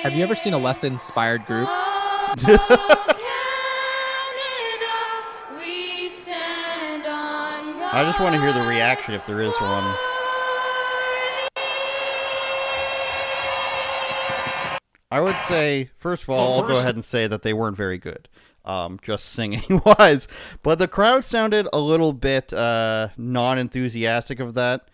Have you ever seen a less inspired group? I just want to hear the reaction if there is one. I would say, first of all, I'll go ahead and say that they weren't very good, just singing wise. But the crowd sounded a little bit non enthusiastic of that.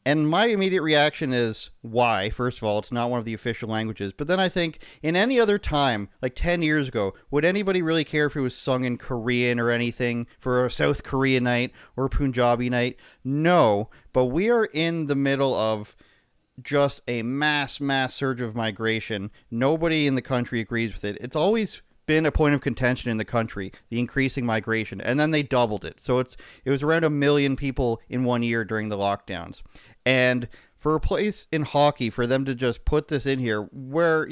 And my immediate reaction is, why? First of all, it's not one of the official languages. But then I think, in any other time, like 10 years ago, would anybody really care if it was sung in Korean or anything for a South Korean night or a Punjabi night? No. But we are in the middle of just a mass surge of migration. Nobody in the country agrees with it. It's always been a point of contention in the country, the increasing migration, and then they doubled it. So it was around 1 million people in 1 year during the lockdowns. And for a place in hockey, for them to just put this in here where,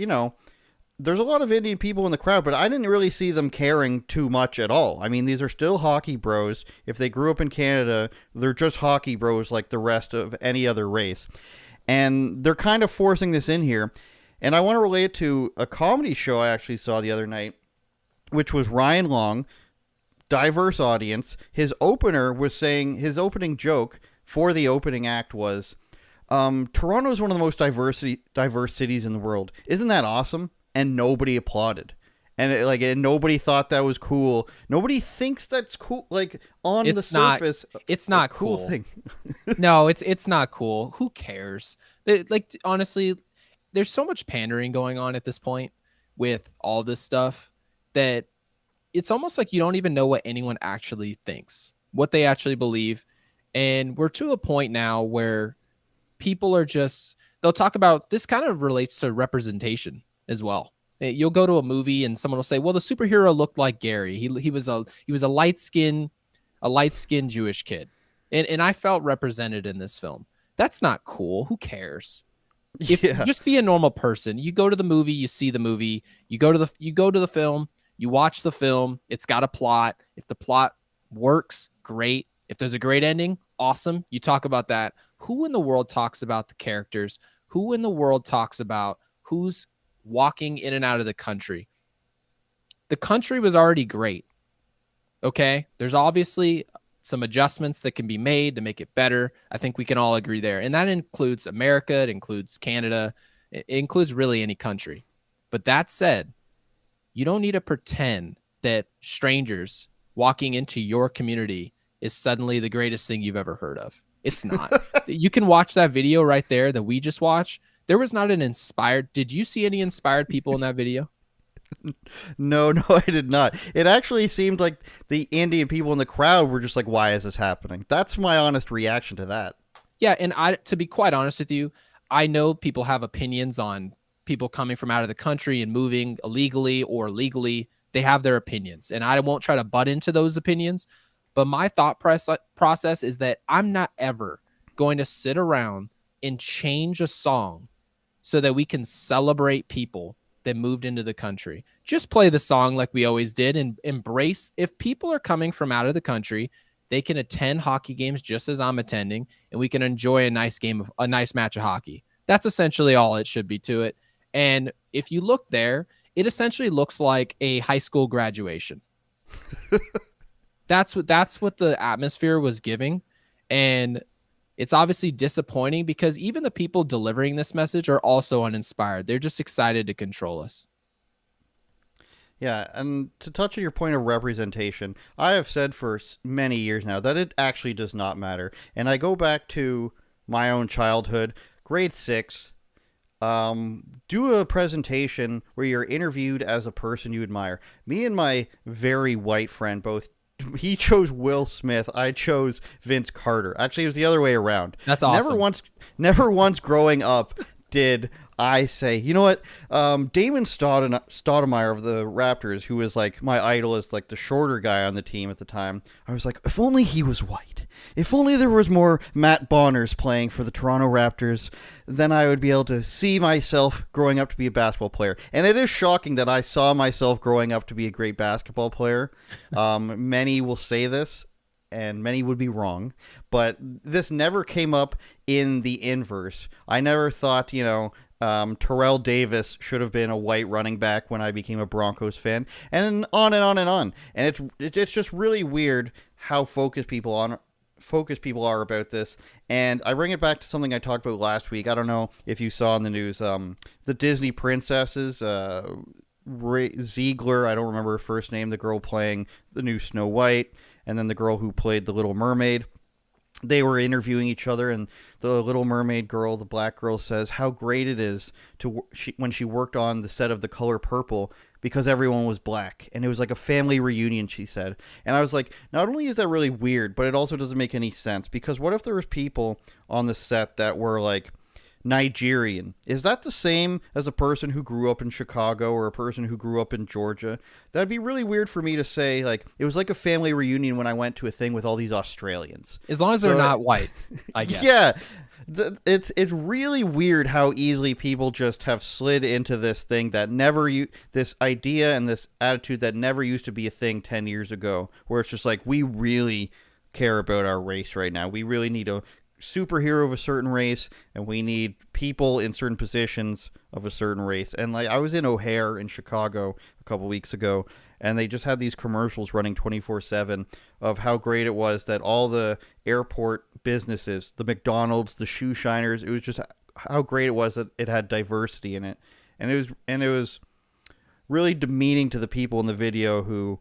there's a lot of Indian people in the crowd, but I didn't really see them caring too much at all. I mean, these are still hockey bros. If they grew up in Canada, they're just hockey bros like the rest of any other race. And they're kind of forcing this in here. And I want to relate it to a comedy show I actually saw the other night, which was Ryan Long, diverse audience. His opening joke for the opening act was, Toronto is one of the most diverse cities in the world. Isn't that awesome? And nobody applauded. And nobody thought that was cool. Nobody thinks that's cool. Like on the surface, it's not a cool cool. thing. No, it's not cool. Who cares? Like honestly, there's so much pandering going on at this point with all this stuff that it's almost like you don't even know what anyone actually thinks, what they actually believe. And we're to a point now where people are just, they'll talk about, this kind of relates to representation as well. You'll go to a movie and someone will say, well, the superhero looked like Gary. He was a light-skinned Jewish kid. And I felt represented in this film. That's not cool. Who cares? If just be a normal person. You go to the movie, you see the movie, you go to the film, you watch the film, it's got a plot. If the plot works, great. If there's a great ending, awesome. You talk about that. Who in the world talks about the characters? Who in the world talks about who's walking in and out of the country? The country was already great. Okay? There's obviously some adjustments that can be made to make it better. I think we can all agree there. And that includes America, it includes Canada, it includes really any country. But that said, you don't need to pretend that strangers walking into your community is suddenly the greatest thing you've ever heard of. It's not. You can watch that video right there that we just watched. There was not an inspired. Did you see any inspired people in that video? No, I did not. It actually seemed like the Indian people in the crowd were just like, why is this happening? That's my honest reaction to that. Yeah, and to be quite honest with you, I know people have opinions on people coming from out of the country and moving illegally or legally. They have their opinions, and I won't try to butt into those opinions. But my thought process is that I'm not ever going to sit around and change a song so that we can celebrate people that moved into the country. Just play the song like we always did and embrace. If people are coming from out of the country, they can attend hockey games just as I'm attending, and we can enjoy a nice match of hockey. That's essentially all it should be to it. And if you look there, it essentially looks like a high school graduation. That's what the atmosphere was giving. And it's obviously disappointing because even the people delivering this message are also uninspired. They're just excited to control us. Yeah, and to touch on your point of representation, I have said for many years now that it actually does not matter. And I go back to my own childhood, grade 6, do a presentation where you're interviewed as a person you admire. Me and my very white friend both, he chose Will Smith. I chose Vince Carter. Actually, it was the other way around. That's awesome. Never once growing up did I say, you know what, Damon Stoudemire of the Raptors, who was like my idol as like the shorter guy on the team at the time, I was like, if only he was white. If only there was more Matt Bonners playing for the Toronto Raptors, then I would be able to see myself growing up to be a basketball player. And it is shocking that I saw myself growing up to be a great basketball player. Many will say this, and many would be wrong, but this never came up in the inverse. I never thought, Terrell Davis should have been a white running back when I became a Broncos fan, and on and on and on. And it's just really weird how focused people are about this. And I bring it back to something I talked about last week. I don't know if you saw in the news, the Disney princesses, Ziegler, I don't remember her first name, the girl playing the new Snow White, and then the girl who played the Little Mermaid. They were interviewing each other, and the Little Mermaid girl, the black girl, says how great it is when she worked on the set of The Color Purple because everyone was black, and it was like a family reunion, she said. And I was like, not only is that really weird, but it also doesn't make any sense, because what if there was people on the set that were like Nigerian? Is that the same as a person who grew up in Chicago or a person who grew up in Georgia? That'd be really weird for me to say, like, it was like a family reunion when I went to a thing with all these Australians. As long as they're not white, I guess. Yeah. It's really weird how easily people just have slid into this thing that this idea and this attitude that never used to be a thing 10 years ago, where it's just like, we really care about our race right now. We really need a superhero of a certain race, and we need people in certain positions of a certain race. And like, I was in O'Hare in Chicago a couple weeks ago, and they just had these commercials running 24/7 of how great it was that all the airport businesses, the McDonald's, the shoe shiners, it was just how great it was that it had diversity in it. And it was really demeaning to the people in the video who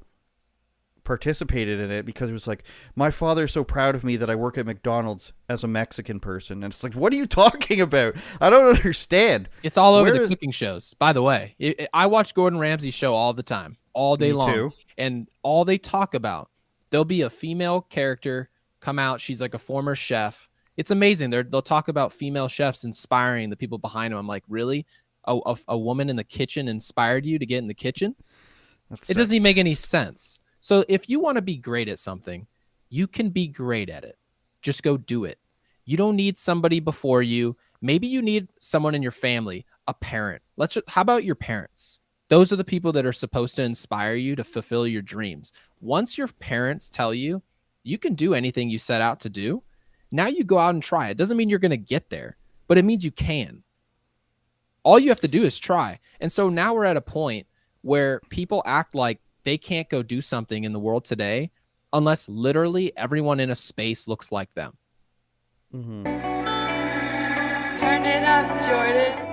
participated in it, because it was like, my father's so proud of me that I work at McDonald's as a Mexican person. And it's like, what are you talking about? I don't understand. It's all over the cooking shows, by the way. I watch Gordon Ramsay's show all the time, all day long. Too. And all they talk about, there'll be a female character come out. She's like a former chef. It's amazing. They'll talk about female chefs inspiring the people behind them. I'm like, really? A woman in the kitchen inspired you to get in the kitchen? It doesn't even make any sense. So if you want to be great at something, you can be great at it. Just go do it. You don't need somebody before you. Maybe you need someone in your family, a parent. How about your parents? Those are the people that are supposed to inspire you to fulfill your dreams. Once your parents tell you, you can do anything you set out to do, now you go out and try. It doesn't mean you're going to get there, but it means you can. All you have to do is try. And so now we're at a point where people act like they can't go do something in the world today unless literally everyone in a space looks like them. Mm-hmm. Turn it up, Jordan.